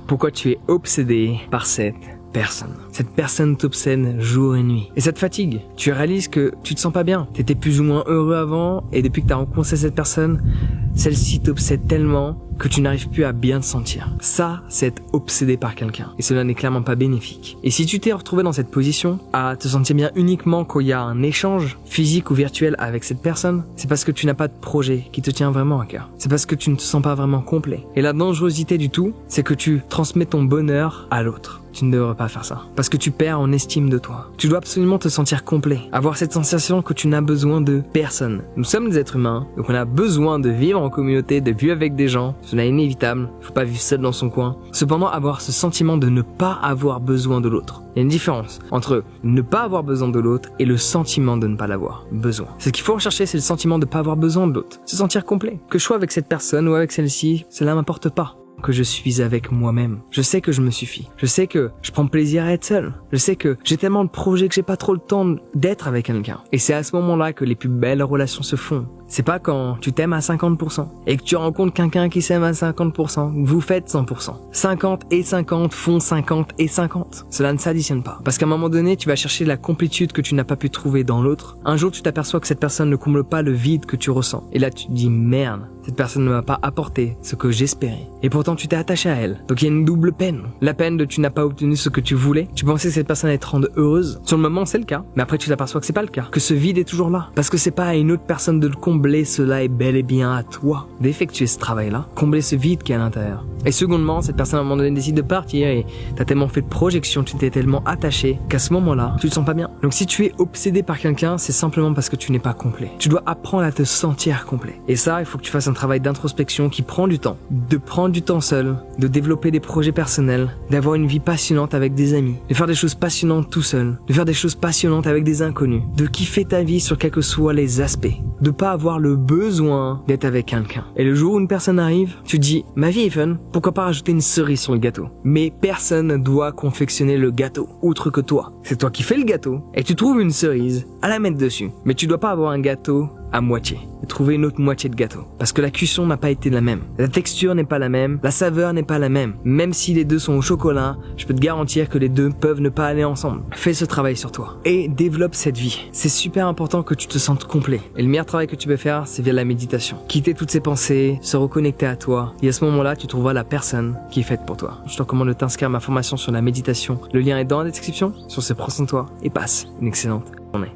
pourquoi tu es obsédé par cette personne. Cette personne t'obsède jour et nuit. Et ça te fatigue. Tu réalises que tu te sens pas bien. T'étais plus ou moins heureux avant, et depuis que t'as rencontré cette personne, celle-ci t'obsède tellement que tu n'arrives plus à bien te sentir. Ça, c'est être obsédé par quelqu'un. Et cela n'est clairement pas bénéfique. Et si tu t'es retrouvé dans cette position, à te sentir bien uniquement quand il y a un échange physique ou virtuel avec cette personne, c'est parce que tu n'as pas de projet qui te tient vraiment à cœur. C'est parce que tu ne te sens pas vraiment complet. Et la dangerosité du tout, c'est que tu transmets ton bonheur à l'autre. Tu ne devrais pas faire ça. Parce que tu perds en estime de toi. Tu dois absolument te sentir complet. Avoir cette sensation que tu n'as besoin de personne. Nous sommes des êtres humains, donc on a besoin de vivre en communauté, de vivre avec des gens. Cela est inévitable. Il faut pas vivre seul dans son coin. Cependant, avoir ce sentiment de ne pas avoir besoin de l'autre. Il y a une différence entre ne pas avoir besoin de l'autre et le sentiment de ne pas l'avoir besoin. Ce qu'il faut rechercher, c'est le sentiment de ne pas avoir besoin de l'autre. Se sentir complet. Que je sois avec cette personne ou avec celle-ci, cela m'importe pas. Que je suis avec moi-même. Je sais que je me suffis. Je sais que je prends plaisir à être seul. Je sais que j'ai tellement de projets que j'ai pas trop le temps d'être avec quelqu'un. Et c'est à ce moment-là que les plus belles relations se font. C'est pas quand tu t'aimes à 50% et que tu rencontres quelqu'un qui s'aime à 50%, vous faites 100%. 50 et 50 font 50 et 50. Cela ne s'additionne pas. Parce qu'à un moment donné, tu vas chercher la complétude que tu n'as pas pu trouver dans l'autre. Un jour, tu t'aperçois que cette personne ne comble pas le vide que tu ressens. Et là, tu te dis merde, cette personne ne m'a pas apporté ce que j'espérais. Et pourtant, tu t'es attaché à elle. Donc il y a une double peine. La peine de tu n'as pas obtenu ce que tu voulais. Tu pensais que cette personne allait te rendre heureuse. Sur le moment, c'est le cas. Mais après, tu t'aperçois que c'est pas le cas. Que ce vide est toujours là. Parce que c'est pas à une autre personne de le combler, cela est bel et bien à toi d'effectuer ce travail-là. Combler ce vide qui est à l'intérieur. Et secondement, cette personne à un moment donné décide de partir et t'as tellement fait de projections, tu t'es tellement attaché qu'à ce moment-là, tu te sens pas bien. Donc si tu es obsédé par quelqu'un, c'est simplement parce que tu n'es pas complet. Tu dois apprendre à te sentir complet. Et ça, il faut que tu fasses un travail d'introspection qui prend du temps. De prendre du temps seul, de développer des projets personnels, d'avoir une vie passionnante avec des amis, de faire des choses passionnantes tout seul, de faire des choses passionnantes avec des inconnus, de kiffer ta vie sur quels que soient les aspects, de pas avoir le besoin d'être avec quelqu'un. Et le jour où une personne arrive, tu te dis, ma vie est fun, pourquoi pas rajouter une cerise sur le gâteau? Mais personne ne doit confectionner le gâteau, outre que toi. C'est toi qui fais le gâteau, et tu trouves une cerise à la mettre dessus. Mais tu dois pas avoir un gâteau à moitié et trouver une autre moitié de gâteau parce que la cuisson n'a pas été la même, la texture n'est pas la même, la saveur n'est pas la même. Même si les deux sont au chocolat, je peux te garantir que les deux peuvent ne pas aller ensemble. Fais ce travail sur toi et développe cette vie. C'est super important que tu te sentes complet et le meilleur travail que tu peux faire, c'est via la méditation. Quitter toutes ces pensées, se reconnecter à toi et à ce moment-là tu trouveras la personne qui est faite pour toi. Je te recommande de t'inscrire à ma formation sur la méditation. Le lien est dans la description. Sur ce, prends soin de toi et passe une excellente journée.